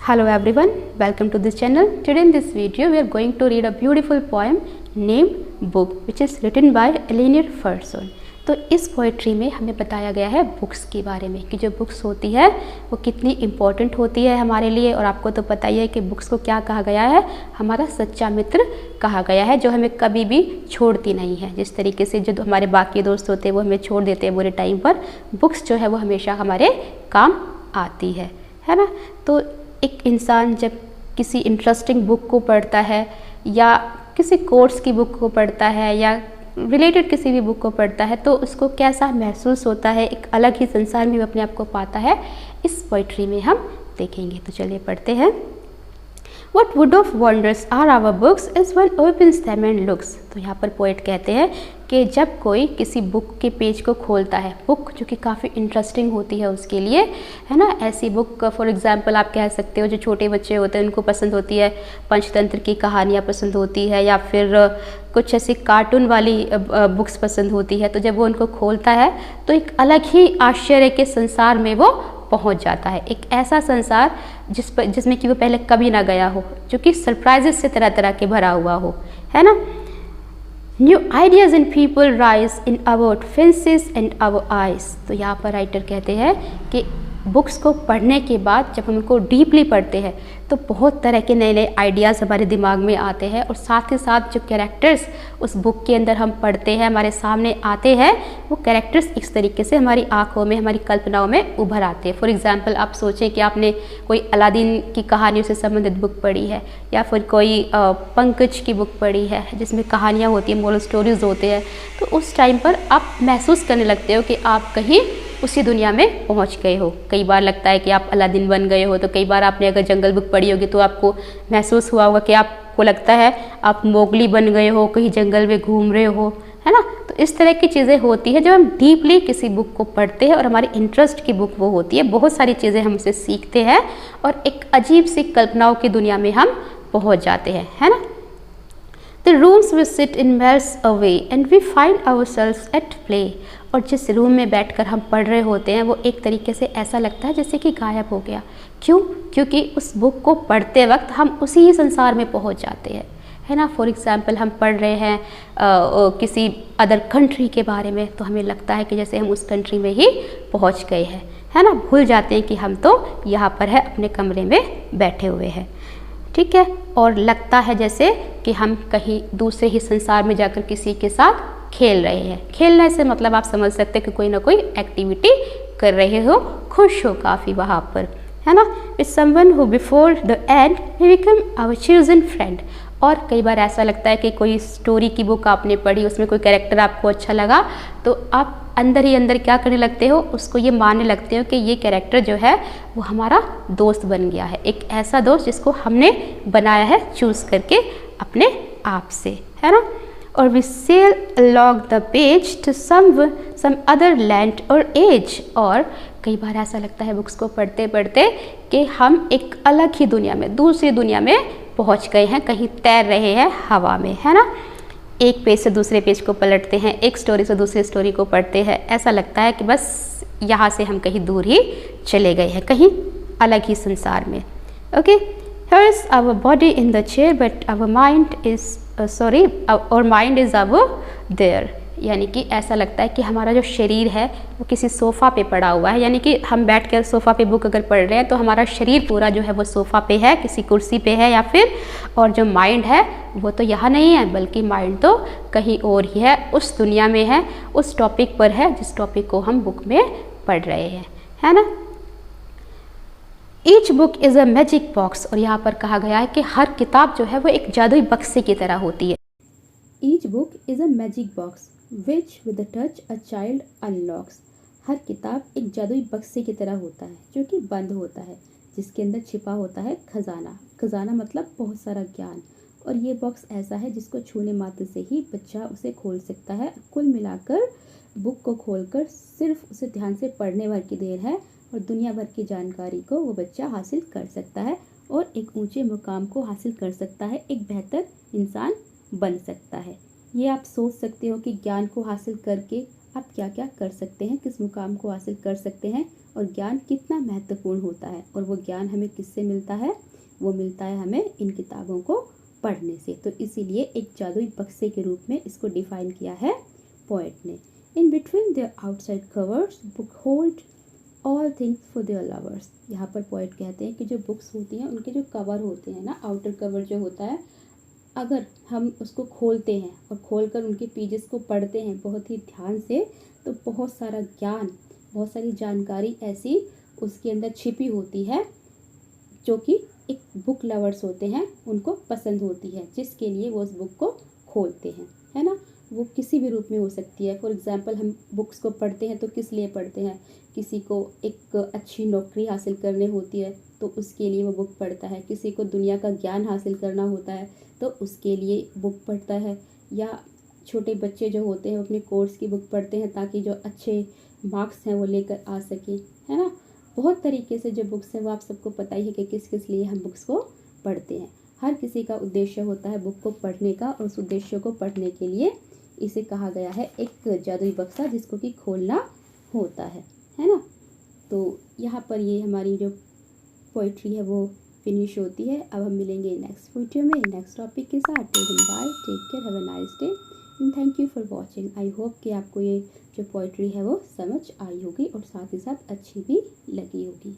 Hello everyone, welcome to this channel. Today in this video we are going to read a beautiful poem named Book which is written by Eleanor Ferguson. तो इस poetry में हमें बताया गया है books के बारे में कि जो बुक्स होती है वो कितनी इम्पोर्टेंट होती है हमारे लिए। और आपको तो पता ही है कि बुक्स को क्या कहा गया है, हमारा सच्चा मित्र कहा गया है जो हमें कभी भी छोड़ती नहीं है। जिस तरीके से जो हमारे बाकी दोस्त होते हैं वो हमें छोड़ देते हैं बुरे टाइम पर, बुक्स जो है वो हमेशा हमारे काम आती है ना। तो एक इंसान जब किसी इंटरेस्टिंग बुक को पढ़ता है या किसी कोर्स की बुक को पढ़ता है या रिलेटेड किसी भी बुक को पढ़ता है तो उसको कैसा महसूस होता है, एक अलग ही संसार में वो अपने आप को पाता है, इस पोइट्री में हम देखेंगे। तो चलिए पढ़ते हैं। What wood of wonders are our books as one opens them and looks। तो यहाँ पर पोएट कहते हैं कि जब कोई किसी बुक के पेज को खोलता है, बुक जो कि काफ़ी इंटरेस्टिंग होती है उसके लिए, है ना। ऐसी बुक फॉर एग्जांपल आप कह सकते हो जो छोटे बच्चे होते हैं उनको पसंद होती है, पंचतंत्र की कहानियाँ पसंद होती है या फिर कुछ ऐसी कार्टून वाली बुक्स पसंद होती है। तो जब वो उनको खोलता है तो एक अलग ही आश्चर्य के संसार में वो पहुंच जाता है। एक ऐसा संसार जिसमें कि वो पहले कभी ना गया हो, जो कि सरप्राइजेस से तरह तरह के भरा हुआ हो, है ना। New ideas in people rise in about fences and our eyes. तो यहाँ पर राइटर कहते हैं कि बुक्स को पढ़ने के बाद जब हम उनको डीपली पढ़ते हैं तो बहुत तरह के नए नए आइडियाज़ हमारे दिमाग में आते हैं और साथ ही साथ जो कैरेक्टर्स उस बुक के अंदर हम पढ़ते हैं, हमारे सामने आते हैं, वो कैरेक्टर्स इस तरीके से हमारी आंखों में, हमारी कल्पनाओं में उभर आते हैं। फॉर एग्जांपल आप सोचें कि आपने कोई अलादीन की कहानियों से संबंधित बुक पढ़ी है या फिर कोई पंकज की बुक पढ़ी है जिसमें कहानियाँ होती हैं, मोरल स्टोरीज होते हैं। तो उस टाइम पर आप महसूस करने लगते हो कि आप कहीं उसी दुनिया में पहुंच गए हो। कई बार लगता है कि आप अलादीन बन गए हो, तो कई बार आपने अगर जंगल बुक पढ़ी होगी तो आपको महसूस हुआ होगा कि आपको लगता है आप मोगली बन गए हो, कहीं जंगल में घूम रहे हो, है ना। तो इस तरह की चीज़ें होती है जब हम डीपली किसी बुक को पढ़ते हैं और हमारी इंटरेस्ट की बुक वो होती है। बहुत सारी चीज़ें हम उसे सीखते हैं और एक अजीब सी कल्पनाओं की दुनिया में हम पहुँच जाते हैं, है ना। The rooms we sit in melts away and we find ourselves at play। और जिस रूम में बैठकर हम पढ़ रहे होते हैं वो एक तरीके से ऐसा लगता है जैसे कि गायब हो गया। क्यों? क्योंकि उस बुक को पढ़ते वक्त हम उसी ही संसार में पहुंच जाते हैं, है ना। फॉर एग्जांपल हम पढ़ रहे हैं किसी अदर कंट्री के बारे में तो हमें लगता है कि जैसे हम उस कंट्री में ही पहुंच गए हैं, है ना। भूल जाते हैं कि हम तो यहाँ पर है, अपने कमरे में बैठे हुए हैं, ठीक है। और लगता है जैसे कि हम कहीं दूसरे ही संसार में जाकर किसी के साथ खेल रहे हैं। खेलने से मतलब आप समझ सकते हैं कि कोई ना कोई एक्टिविटी कर रहे हो, खुश हो काफ़ी वहाँ पर, है ना। With someone who before the end we become our chosen friend. और कई बार ऐसा लगता है कि कोई स्टोरी की बुक आपने पढ़ी, उसमें कोई कैरेक्टर आपको अच्छा लगा तो आप अंदर ही अंदर क्या करने लगते हो, उसको ये मानने लगते हो कि ये कैरेक्टर जो है वो हमारा दोस्त बन गया है, एक ऐसा दोस्त जिसको हमने बनाया है चूज़ करके अपने आप से, है ना। और we sail along the page to some other land or age. और कई बार ऐसा लगता है बुक्स को पढ़ते पढ़ते कि हम एक अलग ही दुनिया में, दूसरी दुनिया में पहुंच गए हैं, कहीं तैर रहे हैं हवा में, है ना। एक पेज से दूसरे पेज को पलटते हैं, एक स्टोरी से दूसरी स्टोरी को पढ़ते हैं, ऐसा लगता है कि बस यहाँ से हम कहीं दूर ही चले गए हैं, कहीं अलग ही संसार में। Okay, here is our body in the chair but our mind is our mind is our there। यानी कि ऐसा लगता है कि हमारा जो शरीर है वो किसी सोफ़ा पे पड़ा हुआ है, यानी कि हम बैठ कर सोफ़ा पे बुक अगर पढ़ रहे हैं तो हमारा शरीर पूरा जो है वो सोफ़ा पे है, किसी कुर्सी पे है या फिर, और जो माइंड है वो तो यहाँ नहीं है बल्कि माइंड तो कहीं और ही है, उस दुनिया में है, उस टॉपिक पर है जिस टॉपिक को हम बुक में पढ़ रहे हैं, है ना। Each book is a magic box. और यहाँ पर कहा गया है कि हर किताब जो है वो एक जादुई बक्से की तरह होती है। Each book is a magic box which with a touch a child unlocks. हर किताब एक जादुई बक्से की तरह होता है जो कि बंद होता है, जिसके अंदर छिपा होता है खजाना। खजाना मतलब बहुत सारा ज्ञान। और ये बॉक्स ऐसा है जिसको छूने मात्र से ही बच्चा उसे खोल सकता है। कुल मिलाकर बुक को खोलकर सिर्फ उसे ध्यान से पढ़ने भर की देर है और दुनिया भर की जानकारी को वो बच्चा हासिल कर सकता है और एक ऊंचे मुकाम को हासिल कर सकता है, एक बेहतर इंसान बन सकता है। ये आप सोच सकते हो कि ज्ञान को हासिल करके आप क्या क्या कर सकते हैं, किस मुकाम को हासिल कर सकते हैं और ज्ञान कितना महत्वपूर्ण होता है, और वो ज्ञान हमें किससे मिलता है, वो मिलता है हमें इन किताबों को पढ़ने से। तो इसीलिए एक जादुई बक्से के रूप में इसको डिफाइन किया है पोएट ने। In between their outside covers book hold all things for their lovers. यहाँ पर पोएट कहते हैं कि जो बुक्स होती हैं उनके जो कवर होते हैं ना, आउटर कवर जो होता है, अगर हम उसको खोलते हैं और खोलकर उनके पेजेस को पढ़ते हैं बहुत ही ध्यान से, तो बहुत सारा ज्ञान, बहुत सारी जानकारी ऐसी उसके अंदर छिपी होती है जो कि एक बुक लवर्स होते हैं उनको पसंद होती है, जिसके लिए वो उस बुक को खोलते हैं, है ना। वो किसी भी रूप में हो सकती है। फॉर एग्जांपल हम बुक्स को पढ़ते हैं तो किस लिए पढ़ते हैं, किसी को एक अच्छी नौकरी हासिल करनी होती है तो उसके लिए वो बुक पढ़ता है, किसी को दुनिया का ज्ञान हासिल करना होता है तो उसके लिए बुक पढ़ता है, या छोटे बच्चे जो होते हैं वो अपने कोर्स की बुक पढ़ते हैं ताकि जो अच्छे मार्क्स हैं वो लेकर आ सके, है ना। बहुत तरीके से जो बुक्स हैं वो आप सबको पता ही है कि किस किस लिए हम बुक्स को पढ़ते हैं। हर किसी का उद्देश्य होता है बुक को पढ़ने का, और उस उद्देश्य को पढ़ने के लिए इसे कहा गया है एक जादुई बक्सा जिसको कि खोलना होता है ना। तो यहाँ पर ये हमारी जो पोइट्री है वो फिनिश होती है। अब हम मिलेंगे नेक्स्ट वीडियो में नेक्स्ट टॉपिक के साथ। Till then bye, take care, have a nice day and thank you for watching. I hope कि आपको ये जो पोइट्री है वो समझ आई होगी और साथ ही साथ अच्छी भी लगी होगी।